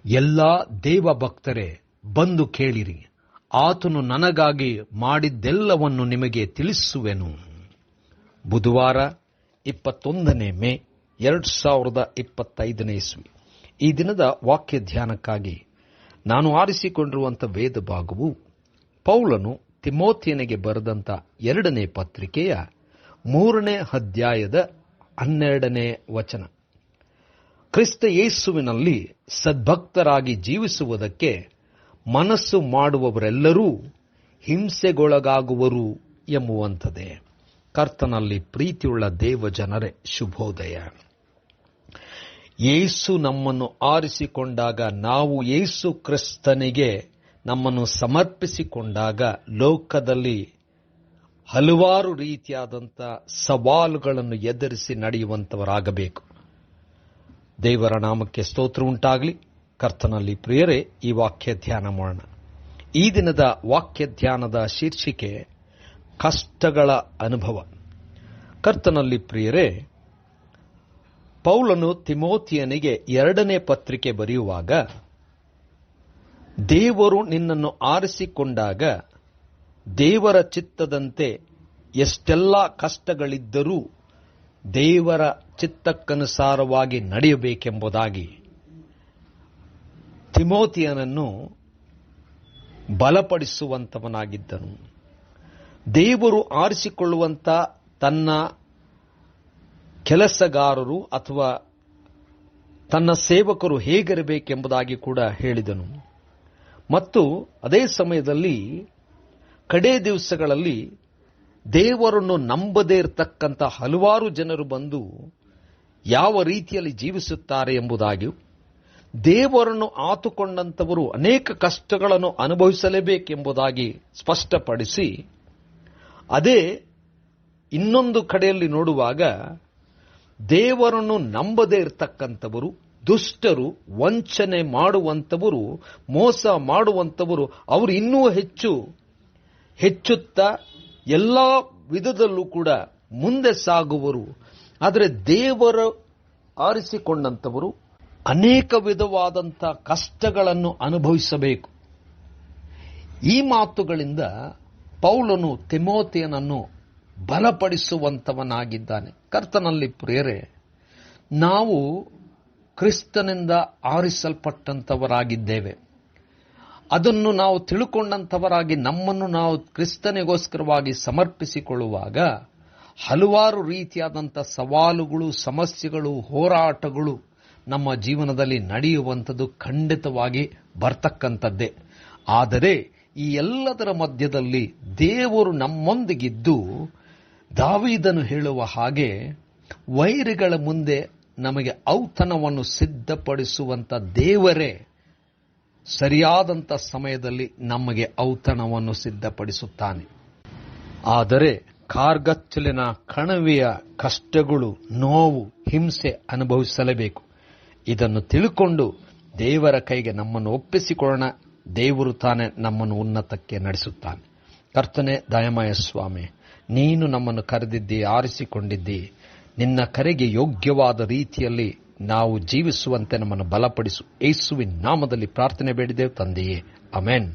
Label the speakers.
Speaker 1: ಎಲ್ಲಾ ದೇವಭಕ್ತರೇ, ಬಂದು ಕೇಳಿರಿ, ಆತನು ನನಗಾಗಿ ಮಾಡಿದ್ದೆಲ್ಲವನ್ನು ನಿಮಗೆ ತಿಳಿಸುವೆನು. ಬುಧವಾರ 21 ಮೇ 2025 ಇಸ್ವಿ. ಈ ದಿನದ ವಾಕ್ಯ ಧ್ಯಾನಕ್ಕಾಗಿ ನಾನು ಆರಿಸಿಕೊಂಡಿರುವಂಥ ವೇದ ಭಾಗವು ಪೌಲನು ತಿಮೋಥಿಯನಿಗೆ ಬರೆದಂಥ 2ನೇ ಪತ್ರಿಕೆಯ 3ನೇ ಅಧ್ಯಾಯದ 12ನೇ ವಚನ. ಕ್ರಿಸ್ತ ಯೇಸುವಿನಲ್ಲಿ ಸದ್ಭಕ್ತರಾಗಿ ಜೀವಿಸುವುದಕ್ಕೆ ಮನಸ್ಸು ಮಾಡುವವರೆಲ್ಲರೂ ಹಿಂಸೆಗೊಳಗಾಗುವರು ಎಂಬುವಂಥದ್ದೇ. ಕರ್ತನಲ್ಲಿ ಪ್ರೀತಿಯುಳ್ಳ ದೇವ ಜನರೇ, ಶುಭೋದಯ. ಯೇಸು ನಮ್ಮನ್ನು ಆರಿಸಿಕೊಂಡಾಗ, ನಾವು ಯೇಸು ಕ್ರಿಸ್ತನಿಗೆ ನಮ್ಮನ್ನು ಸಮರ್ಪಿಸಿಕೊಂಡಾಗ ಲೋಕದಲ್ಲಿ ಹಲವಾರು ರೀತಿಯಾದಂಥ ಸವಾಲುಗಳನ್ನು ಎದುರಿಸಿ ನಡೆಯುವಂಥವರಾಗಬೇಕು. ದೇವರ ನಾಮಕ್ಕೆ ಸ್ತೋತ್ರ ಉಂಟಾಗಲಿ. ಕರ್ತನಲ್ಲಿ ಪ್ರಿಯರೇ, ಈ ವಾಕ್ಯ ಧ್ಯಾನ ಮಾಡೋಣ. ಈ ದಿನದ ವಾಕ್ಯ ಧ್ಯಾನದ ಶೀರ್ಷಿಕೆ ಕಷ್ಟಗಳ ಅನುಭವ. ಕರ್ತನಲ್ಲಿ ಪ್ರಿಯರೇ, ಪೌಲನು ತಿಮೋಥಿಯನಿಗೆ 2ನೇ ಪತ್ರಿಕೆ ಬರೆಯುವಾಗ, ದೇವರು ನಿನ್ನನ್ನು ಆರಿಸಿಕೊಂಡಾಗ ದೇವರ ಚಿತ್ತದಂತೆ ಎಷ್ಟೆಲ್ಲ ಕಷ್ಟಗಳಿದ್ದರೂ ದೇವರ ಚಿತ್ತಕ್ಕನುಸಾರವಾಗಿ ನಡೆಯಬೇಕೆಂಬುದಾಗಿ ತಿಮೋಥಿಯನನ್ನು ಬಲಪಡಿಸುವಂತವನಾಗಿದ್ದನು. ದೇವರು ಆರಿಸಿಕೊಳ್ಳುವಂತ ತನ್ನ ಕೆಲಸಗಾರರು ಅಥವಾ ತನ್ನ ಸೇವಕರು ಹೇಗಿರಬೇಕೆಂಬುದಾಗಿ ಕೂಡ ಹೇಳಿದನು. ಮತ್ತು ಅದೇ ಸಮಯದಲ್ಲಿ ಕಡೇ ದಿವಸಗಳಲ್ಲಿ ದೇವರನ್ನು ನಂಬದೇ ಇರತಕ್ಕಂಥ ಹಲವಾರು ಜನರು ಬಂದು ಯಾವ ರೀತಿಯಲ್ಲಿ ಜೀವಿಸುತ್ತಾರೆ ಎಂಬುದಾಗಿಯೂ, ದೇವರನ್ನು ಆತುಕೊಂಡಂಥವರು ಅನೇಕ ಕಷ್ಟಗಳನ್ನು ಅನುಭವಿಸಲೇಬೇಕೆಂಬುದಾಗಿ ಸ್ಪಷ್ಟಪಡಿಸಿ, ಅದೇ ಇನ್ನೊಂದು ಕಡೆಯಲ್ಲಿ ನೋಡುವಾಗ ದೇವರನ್ನು ನಂಬದೇ ಇರತಕ್ಕಂಥವರು, ದುಷ್ಟರು, ವಂಚನೆ ಮಾಡುವಂಥವರು, ಮೋಸ ಮಾಡುವಂಥವರು, ಅವರು ಇನ್ನೂ ಹೆಚ್ಚುತ್ತಾ ಎಲ್ಲ ವಿಧದಲ್ಲೂ ಕೂಡ ಮುಂದೆ ಸಾಗುವರು. ಆದರೆ ದೇವರು ಆರಿಸಿಕೊಂಡಂಥವರು ಅನೇಕ ವಿಧವಾದಂಥ ಕಷ್ಟಗಳನ್ನು ಅನುಭವಿಸಬೇಕು. ಈ ಮಾತುಗಳಿಂದ ಪೌಲನು ತಿಮೋಥಿಯನನ್ನು ಬಲಪಡಿಸುವಂತವನಾಗಿದ್ದಾನೆ. ಕರ್ತನಲ್ಲಿ ಪ್ರಿಯರೇ, ನಾವು ಕ್ರಿಸ್ತನಿಂದ ಆರಿಸಲ್ಪಟ್ಟಂತವರಾಗಿದ್ದೇವೆ. ಅದನ್ನು ನಾವು ತಿಳುಕೊಂಡಂಥವರಾಗಿ ನಮ್ಮನ್ನು ನಾವು ಕ್ರಿಸ್ತನಿಗೋಸ್ಕರವಾಗಿ ಸಮರ್ಪಿಸಿಕೊಳ್ಳುವಾಗ ಹಲವಾರು ರೀತಿಯಾದಂಥ ಸವಾಲುಗಳು, ಸಮಸ್ಯೆಗಳು, ಹೋರಾಟಗಳು ನಮ್ಮ ಜೀವನದಲ್ಲಿ ನಡೆಯುವಂಥದ್ದು ಖಂಡಿತವಾಗಿ ಬರ್ತಕ್ಕಂಥದ್ದೇ. ಆದರೆ ಈ ಎಲ್ಲದರ ಮಧ್ಯದಲ್ಲಿ ದೇವರು ನಮ್ಮೊಂದಿಗಿದ್ದು, ದಾವೀದನು ಹೇಳುವ ಹಾಗೆ, ವೈರಿಗಳ ಮುಂದೆ ನಮಗೆ ಔತಣವನ್ನು ಸಿದ್ಧಪಡಿಸುವಂಥ ದೇವರೇ ಸರಿಯಾದಂಥ ಸಮಯದಲ್ಲಿ ನಮಗೆ ಔತಣವನ್ನು ಸಿದ್ಧಪಡಿಸುತ್ತಾನೆ. ಆದರೆ ಕಾರ್ಗತ್ತಲಿನ ಕಣವೆಯ ಕಷ್ಟಗಳು, ನೋವು, ಹಿಂಸೆ ಅನುಭವಿಸಲೇಬೇಕು. ಇದನ್ನು ತಿಳ್ಕೊಂಡು ದೇವರ ಕೈಗೆ ನಮ್ಮನ್ನು ಒಪ್ಪಿಸಿಕೊಳ್ಳೋಣ. ದೇವರು ತಾನೇ ನಮ್ಮನ್ನು ಉನ್ನತಕ್ಕೆ ನಡೆಸುತ್ತಾನೆ. ಕರ್ತನೇ, ದಯಮಯ ಸ್ವಾಮಿ, ನೀನು ನಮ್ಮನ್ನು ಕರೆದಿದ್ದಿ, ಆರಿಸಿಕೊಂಡಿದ್ದಿ. ನಿನ್ನ ಕರೆಗೆ ಯೋಗ್ಯವಾದ ರೀತಿಯಲ್ಲಿ ನಾವು ಜೀವಿಸುವಂತೆ ನಮ್ಮನ್ನು ಬಲಪಡಿಸು. ಯೇಸುವಿನ ನಾಮದಲ್ಲಿ ಪ್ರಾರ್ಥನೆ ಬೇಡಿದೆವು ತಂದೆಯೇ, ಆಮೆನ್.